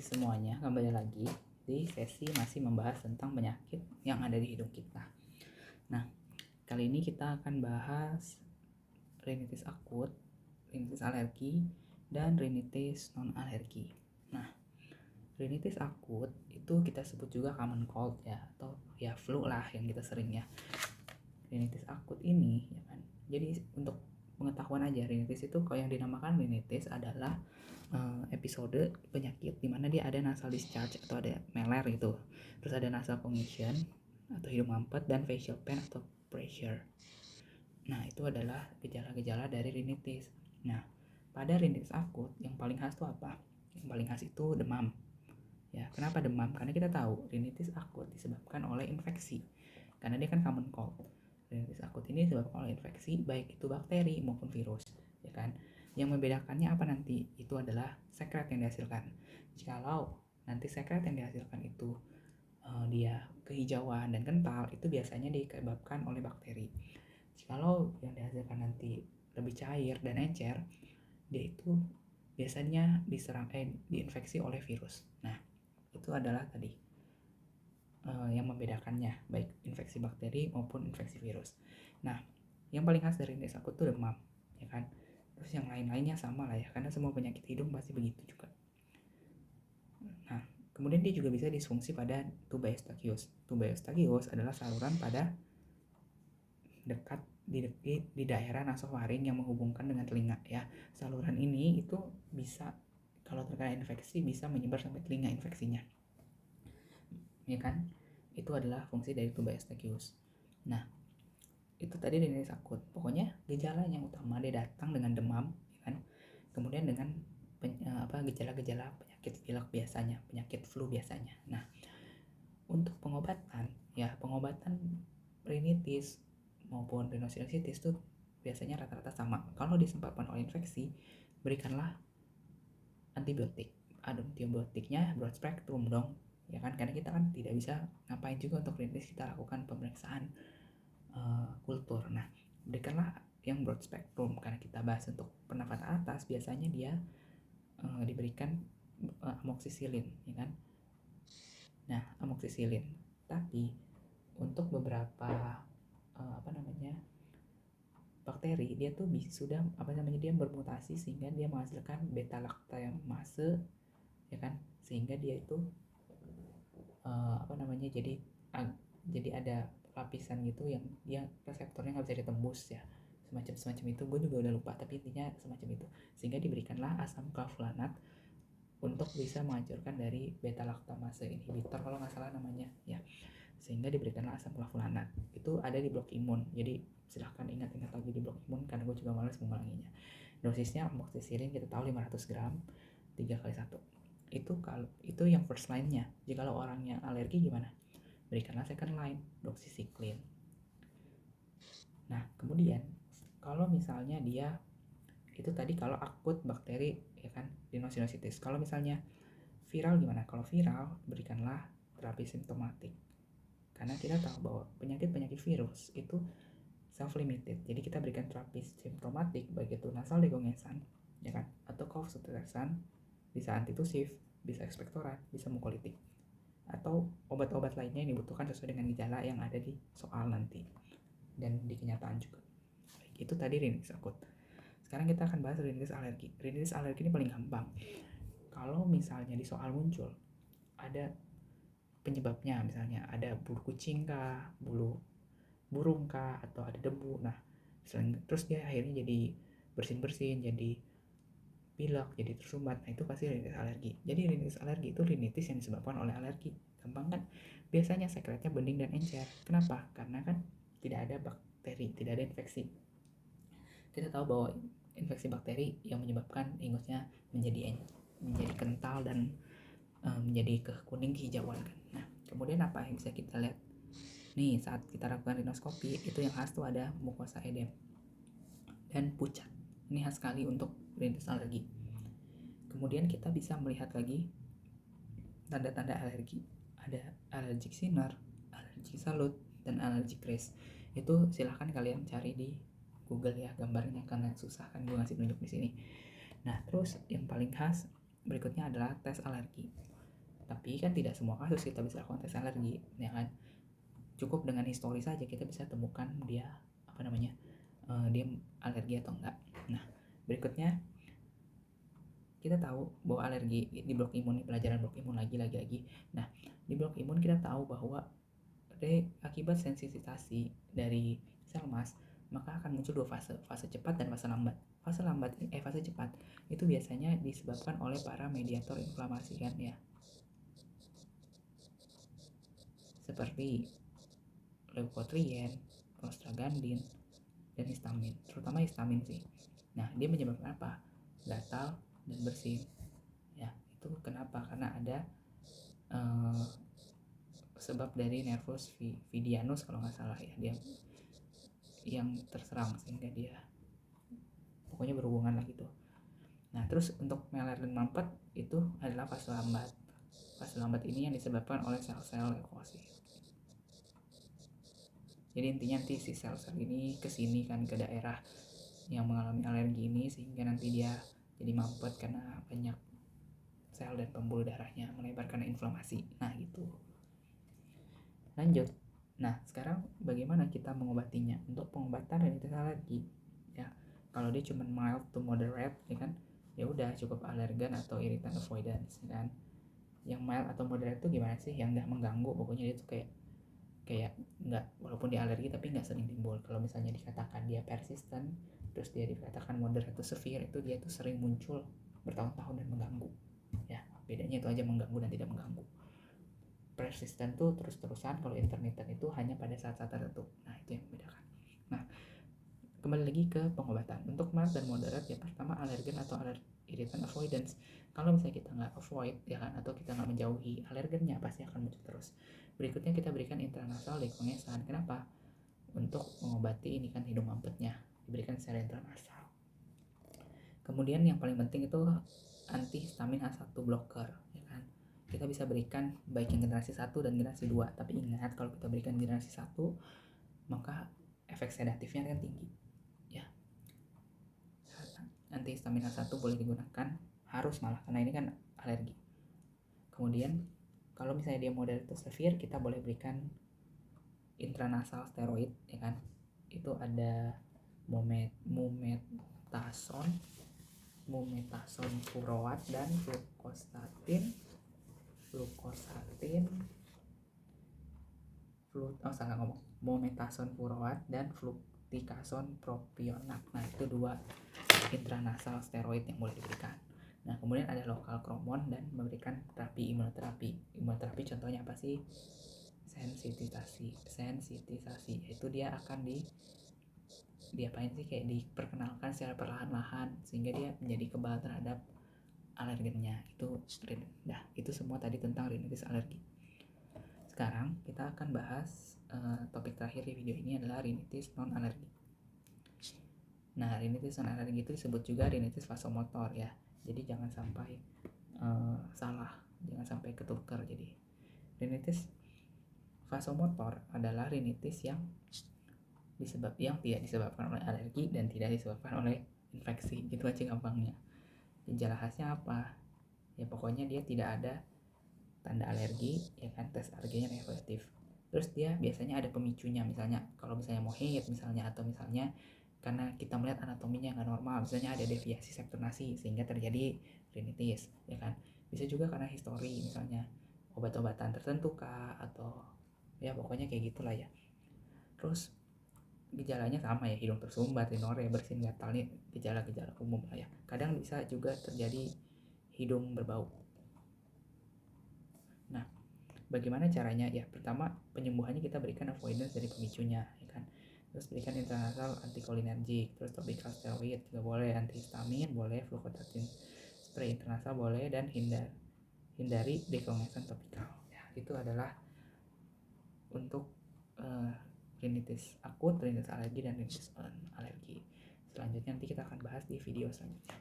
semuanya, kembali lagi di sesi masih membahas tentang penyakit yang ada di hidung kita. Nah, kali ini kita akan bahas rinitis akut, rinitis alergi, dan rinitis non-alergi. Nah, rinitis akut itu kita sebut juga common cold ya, atau ya flu lah yang kita sering ya. Rinitis akut ini ya kan. Jadi untuk pengetahuan aja, rinitis itu kalau yang dinamakan rinitis adalah episode penyakit di mana dia ada nasal discharge atau ada meler gitu, terus ada nasal congestion atau hidung mampet, dan facial pain atau pressure. Nah, itu adalah gejala-gejala dari rinitis. Nah, pada rinitis akut yang paling khas itu apa? Yang paling khas itu demam. Ya, kenapa demam? Karena kita tahu rinitis akut disebabkan oleh infeksi. Karena dia kan common cold. Rinitis akut ini disebabkan oleh infeksi, baik itu bakteri maupun virus, ya kan? Yang membedakannya apa nanti? Itu adalah sekret yang dihasilkan. Jikalau nanti sekret yang dihasilkan itu dia kehijauan dan kental, itu biasanya disebabkan oleh bakteri. Jikalau yang dihasilkan nanti lebih cair dan encer, dia itu biasanya diinfeksi oleh virus. Nah, itu adalah tadi yang membedakannya, baik infeksi bakteri maupun infeksi virus. Nah, yang paling khas dari rinitis akut itu demam, ya kan? Terus yang lain-lainnya sama lah ya, karena semua penyakit hidung pasti begitu juga. Nah, kemudian dia juga bisa disfungsi pada tuba eustachius. Tuba eustachius adalah saluran pada dekat di daerah nasofaring yang menghubungkan dengan telinga ya. Saluran ini itu bisa kalau terkena infeksi bisa menyebar sampai telinga infeksinya. Ya kan? Itu adalah fungsi dari tuba eustachius. Nah, itu tadi rinitis akut. Pokoknya gejala yang utama dia datang dengan demam, ya kan? Kemudian dengan gejala-gejala penyakit pilek biasanya, penyakit flu biasanya. Nah, untuk pengobatan rinitis maupun rhinosinusitis tuh biasanya rata-rata sama. Kalau disebabkan oleh infeksi, berikanlah antibiotik. Antibiotiknya broad spectrum dong, ya kan? Karena kita kan tidak bisa ngapain juga untuk rinitis, kita lakukan pemeriksaan kultur. Nah, berikanlah yang broad spectrum karena kita bahas untuk pernafasan atas, biasanya dia diberikan amoxicillin, ya kan? Nah, amoxicillin. Tapi untuk beberapa bakteri dia tuh sudah dia bermutasi sehingga dia menghasilkan beta lactamase, ya kan? Sehingga dia itu jadi ada lapisan gitu yang dia reseptornya nggak bisa ditembus ya, semacam itu. Gue juga udah lupa, tapi intinya semacam itu. Sehingga diberikanlah asam clavulanat untuk bisa menghancurkan dari beta lactamase inhibitor kalau nggak salah namanya ya. Sehingga diberikanlah asam clavulanat. Itu ada di blok imun, jadi silahkan ingat-ingat lagi di blok imun karena gue juga malas mengulanginya. Dosisnya amoxicillin kita tahu 500 gram 3x1. Itu yang first line-nya. Jika orangnya alergi gimana? Berikanlah second line, doxycycline. Nah, kemudian kalau misalnya dia itu tadi kalau akut bakteri, ya kan, rhinosinusitis. Kalau misalnya viral gimana? Kalau viral berikanlah terapi simptomatik. Karena kita tahu bahwa penyakit virus itu self-limited. Jadi kita berikan terapi simptomatik, baik itu nasal decongestant, ya kan, atau cough suppressant, bisa antitusif, bisa ekspektorat, bisa mukolitik, atau obat-obat lainnya yang dibutuhkan sesuai dengan gejala yang ada di soal nanti dan di kenyataan juga. Baik, itu tadi rinitis akut. Sekarang kita akan bahas rinitis alergi. Rinitis alergi ini paling gampang. Kalau misalnya di soal muncul ada penyebabnya, misalnya ada bulu kucing kah, bulu burung kah, atau ada debu. Nah, terus dia akhirnya jadi bersin-bersin, jadi pilek, jadi tersumbat. Nah, itu pasti rinitis alergi. Jadi rinitis alergi itu rinitis yang disebabkan oleh alergi. Gampang kan? Biasanya sekretnya bening dan encer. Kenapa? Karena kan tidak ada bakteri, tidak ada infeksi. Kita tahu bahwa infeksi bakteri yang menyebabkan ingusnya menjadi kental dan menjadi kuning kehijauan kan. Nah, kemudian apa yang bisa kita lihat? Nih, saat kita lakukan rinoskopi, itu yang khas tuh ada mukosa edem dan pucat. Ini khas sekali untuk rinitis alergi. Kemudian kita bisa melihat lagi tanda-tanda alergi. Ada allergic sinner, allergic salut, dan allergic rash. Itu silahkan kalian cari di Google ya gambarnya, karena susah kan gue ngasih tunjuk di sini. Nah, terus yang paling khas berikutnya adalah tes alergi. Tapi kan tidak semua kasus kita bisa lakukan tes alergi, ya kan? Cukup dengan histori saja kita bisa temukan dia dia alergi atau enggak. Nah, berikutnya kita tahu bahwa alergi di blok imun, pelajaran blok imun lagi. Nah, di blok imun kita tahu bahwa akibat sensitisasi dari sel mas, maka akan muncul dua fase cepat dan fase lambat. Fase cepat itu biasanya disebabkan oleh para mediator inflamasi kan ya. Seperti leukotrien, prostaglandin, dan histamin, terutama histamin sih. Nah, dia menyebabkan apa? Gatal dan bersin. Ya, itu kenapa? Karena ada sebab dari nervus vidianus kalau nggak salah ya, dia yang terserang sehingga dia pokoknya berhubungan lah gitu. Nah, terus untuk melalin mampet itu adalah fase lambat. Fase lambat ini yang disebabkan oleh sel-sel leukosit. Jadi intinya nanti si sel-sel ini kesini kan ke daerah yang mengalami alergi ini, sehingga nanti dia jadi mampet karena banyak sel dan pembuluh darahnya melebar karena inflamasi. Nah gitu. Lanjut. Nah sekarang bagaimana kita mengobatinya? Untuk pengobatan rinitis alergi ya, kalau dia cuma mild to moderate ya kan, ya udah cukup alergen atau irritant avoidance ya kan. Yang mild atau moderate itu gimana sih? Yang nggak mengganggu, pokoknya dia tuh kayak nggak, walaupun dia alergi tapi nggak sering timbul. Kalau misalnya dikatakan dia persisten, terus dia dikatakan moderate atau severe, itu dia tuh sering muncul bertahun-tahun dan mengganggu ya. Bedanya itu aja, mengganggu dan tidak mengganggu. Persisten tuh terus-terusan, kalau intermittent itu hanya pada saat-saat tertentu. Nah itu yang membedakan. Nah kembali lagi ke pengobatan. Untuk mild dan moderate ya, pertama alergen atau irritant avoidance. Kalau misalnya kita nggak avoid ya kan, atau kita nggak menjauhi alergennya, pasti akan muncul terus. Berikutnya kita berikan intranasal dekongesan. Kenapa? Untuk mengobati ini kan hidung mampetnya, diberikan secara intranasal. Kemudian yang paling penting itu antihistamin H1 blocker ya kan. Kita bisa berikan baik yang generasi 1 dan generasi 2. Tapi ingat, kalau kita berikan generasi 1 maka efek sedatifnya kan tinggi ya. Antihistamin H1 boleh digunakan, harus malah, karena ini kan alergi. Kemudian kalau misalnya dia moderate to severe, kita boleh berikan intranasal steroid ya kan. Itu ada mometasone furoat dan mometasone furoat dan fluticasone propionate. Nah itu dua intranasal steroid yang boleh diberikan. Nah kemudian ada lokal kromon dan memberikan terapi imunoterapi contohnya apa sih? Sensitisasi, yaitu dia akan diapain sih, kayak diperkenalkan secara perlahan-lahan sehingga dia menjadi kebal terhadap alergennya. Itu semua tadi tentang rinitis alergi. Sekarang kita akan bahas topik terakhir di video ini adalah rinitis non alergi. Nah rinitis non alergi itu disebut juga rinitis vasomotor ya. Jadi jangan sampai salah, jangan sampai ketukar. Jadi rinitis vasomotor adalah rinitis yang tidak disebabkan oleh alergi dan tidak disebabkan oleh infeksi. Gitu aja gampangnya. Gejala khasnya apa? Ya pokoknya dia tidak ada tanda alergi ya kan, tes alerginya negatif. Terus dia biasanya ada pemicunya, misalnya kalau misalnya mau heat misalnya, atau misalnya karena kita melihat anatominya nggak normal, misalnya ada deviasi septonasi sehingga terjadi rinitis ya kan. Bisa juga karena histori, misalnya obat-obatan tertentu kah, atau ya pokoknya kayak gitulah ya. Terus gejalanya sama ya, hidung tersumbat, rhinore, bersin, gatal, nih gejala-gejala umum lah ya. Kadang bisa juga terjadi hidung berbau. Nah bagaimana caranya? Ya pertama penyembuhannya kita berikan avoidance dari pemicunya ya kan. Terus berikan intranasal antikolinergik, terus topical steroid juga boleh, antihistamin boleh, fluvoxamine spray intranasal boleh, dan hindari dekongesan topikal ya. Itu adalah untuk rinitis akut, rinitis alergi, dan rinitis alergi. Selanjutnya nanti kita akan bahas di video selanjutnya.